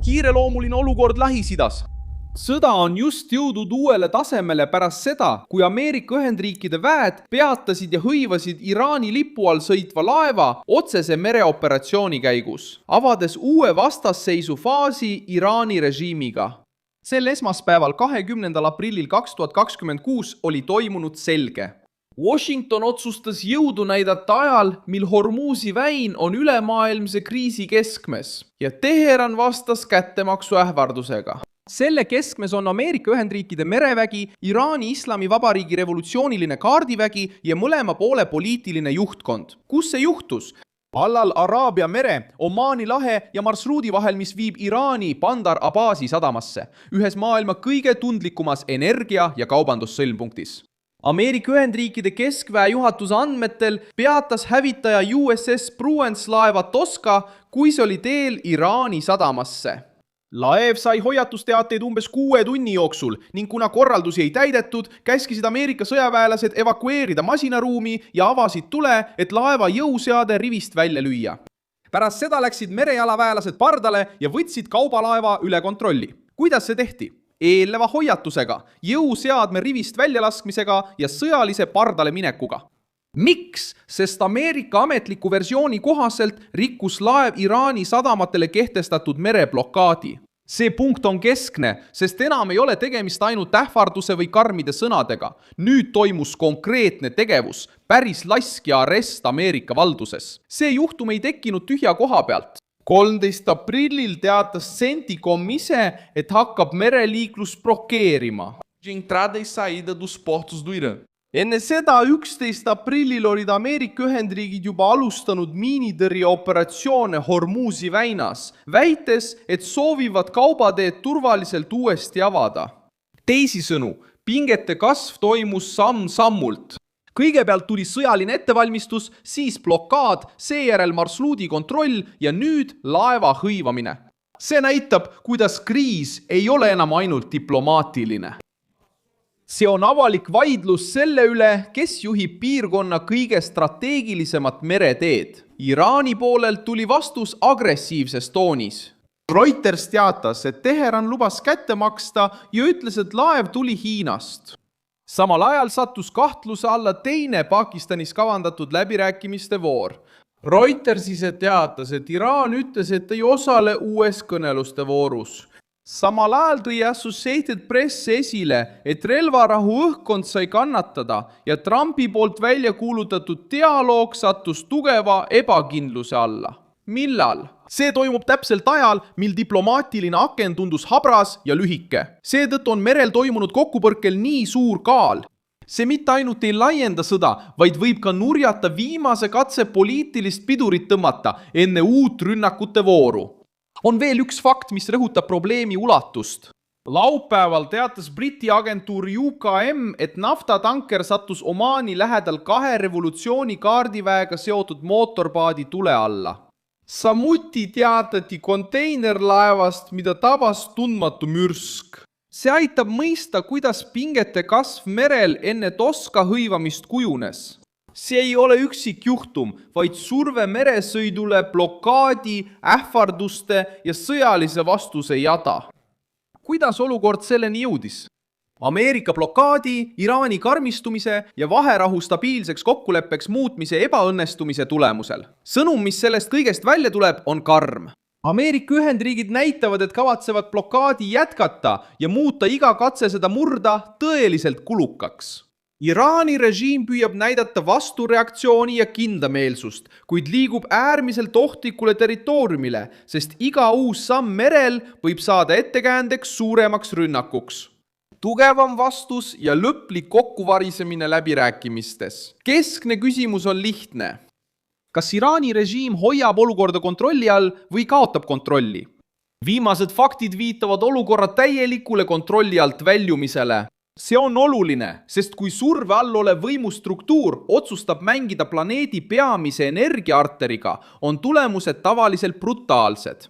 kiireloomuline olukord Lähis-Idas. Sõda on just jõudnud uuele tasemele pärast seda, kui Ameerika Ühendriikide väed peatasid ja hõivasid Iraani lipu all sõitva laeva otsese mereoperatsiooni käigus, avades uue vastasseisu faasi Iraani režiimiga. Sel esmaspäeval 20. aprillil 2026 oli toimunud selge. Washington otsustas jõudu näidata ajal, mil Hormuzi väin on ülemaailmse kriisi keskmes ja Teheran vastas kättemaksu ähvardusega. Selle keskmes on Ameerika Ühendriikide merevägi, Iraani Islamivabariigi revolutsiooniline kaardivägi ja mõlema poole poliitiline juhtkond. Kus see juhtus? Allal Araabia mere, Omaani lahe ja marsruudi vahel, mis viib Iraani Bandar Abbasi sadamasse, ühes maailma kõige tundlikumas energia- ja kaubandussõlmpunktis. Ameerika Ühendriikide keskväe juhatuse andmetel peatas hävitaja USS Bruins laeva Tosca, kui see oli teel Iraani sadamasse. Laev sai hoiatusteateid umbes 6 tunni jooksul ning kuna korraldusi ei täidetud, käskisid Ameerika sõjaväelased evakueerida masinaruumi ja avasid tule, et laeva jõuseade rivist välja lüüa. Pärast seda läksid merejalaväelased pardale ja võtsid kaubalaeva üle kontrolli. Kuidas see tehti? Eelneva hoiatusega, jõuseadme rivist väljalaskmisega ja sõjalise pardale minekuga. Miks? Sest Ameerika ametliku versiooni kohaselt rikkus laev Iraani sadamatele kehtestatud mereblokaadi. See punkt on keskne, sest enam ei ole tegemist ainult ähvarduse või karmide sõnadega. Nüüd toimus konkreetne tegevus, päris laskja arrest Ameerika valduses. See juhtum ei tekkinud tühja koha pealt. 13. aprillil teatas CENTCOM ise, et hakkab mereliiklus blokeerima. Entrada e saída dos portos do Irã. Enne seda 11. aprillil olid Ameerika Ühendriigid juba alustanud miinitõrjeoperatsioone Hormuzi väinas, väites, et soovivad kaubateed turvaliselt uuesti avada. Teisisõnu, pingete kasv toimus samm-sammult. Kõigepealt tuli sõjaline ettevalmistus, siis blokaad, seejärel marsruudi kontroll ja nüüd laeva hõivamine. See näitab, kuidas kriis ei ole enam ainult diplomaatiline. See on avalik vaidlus selle üle, kes juhib piirkonna kõige strateegilisemat mereteed. Iraani poolelt tuli vastus agressiivses toonis. Reuters teatas, et Teheran lubas kätte maksta ja ütles, et laev tuli Hiinast. Samal ajal sattus kahtluse alla teine Pakistanis kavandatud läbirääkimiste voor. Reuters ise teatas, et Iraan ütles, et ei osale uues kõneluste voorus. Samal ajal tõi Associated Press esile, et relvarahu õhkkond sai kannatada ja Trumpi poolt välja kuulutatud dialoog sattus tugeva ebakindluse alla. Millal? See toimub täpselt ajal, mil diplomaatiline aken tundus habras ja lühike. Seetõttu on merel toimunud kokkupõrkel nii suur kaal. See mitte ainult ei laienda sõda, vaid võib ka nurjata viimase katse poliitilist pidurit tõmmata enne uut rünnakute vooru. On veel üks fakt, mis rõhutab probleemi ulatust. Laupäeval teatas Briti agentuur UKM, et naftatanker sattus Omaani lähedal 2 revolutsiooni kaardiväega seotud mootorpaadi tule alla. Samuti teatati konteinerlaevast, mida tabas tundmatu mürsk. See aitab mõista, kuidas pingete kasv merel enne Tosca hõivamist kujunes. See ei ole üksik juhtum, vaid surve meresõidule, blokaadi, ähvarduste ja sõjalise vastuse jada. Kuidas olukord selleni jõudis? Ameerika blokaadi, Iraani karmistumise ja vaherahu stabiilseks kokkuleppeks muutmise ebaõnnestumise tulemusel. Sõnum, mis sellest kõigest välja tuleb, on karm. Ameerika Ühendriigid näitavad, et kavatsevad blokaadi jätkata ja muuta iga katse seda murda tõeliselt kulukaks. Iraani režiim püüab näidata vastureaktsiooni ja kindlameelsust, kuid liigub äärmiselt ohtlikule territooriumile, sest iga uus samm merel võib saada ettekäändeks suuremaks rünnakuks. Tugevam vastus ja lõplik kokkuvarisemine läbirääkimistes. Keskne küsimus on lihtne. Kas Iraani režiim hoiab olukorda kontrolli all või kaotab kontrolli? Viimased faktid viitavad olukorra täielikule kontrolli alt väljumisele. See on oluline, sest kui surve all olev võimustruktuur otsustab mängida planeedi peamise energiaarteriga, on tulemused tavaliselt brutaalsed.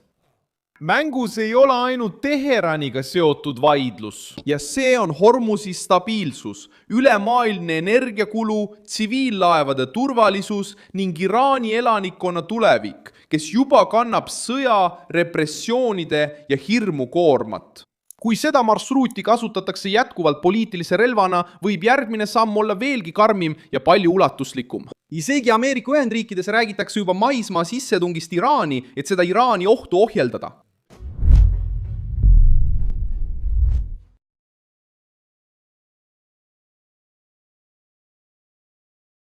Mängus ei ole ainult Teheraniga seotud vaidlus ja see on Hormuzi stabiilsus, ülemaailmne energiakulu, tsiviillaevade turvalisus ning Iraani elanikkonna tulevik, kes juba kannab sõja, repressioonide ja hirmu koormat. Kui seda marsruuti kasutatakse jätkuvalt poliitilise relvana, võib järgmine samm olla veelgi karmim ja palju ulatuslikum. Isegi Ameerika Ühendriikides räägitakse juba maismaa sissetungist Iraani, et seda Iraani ohtu ohjeldada.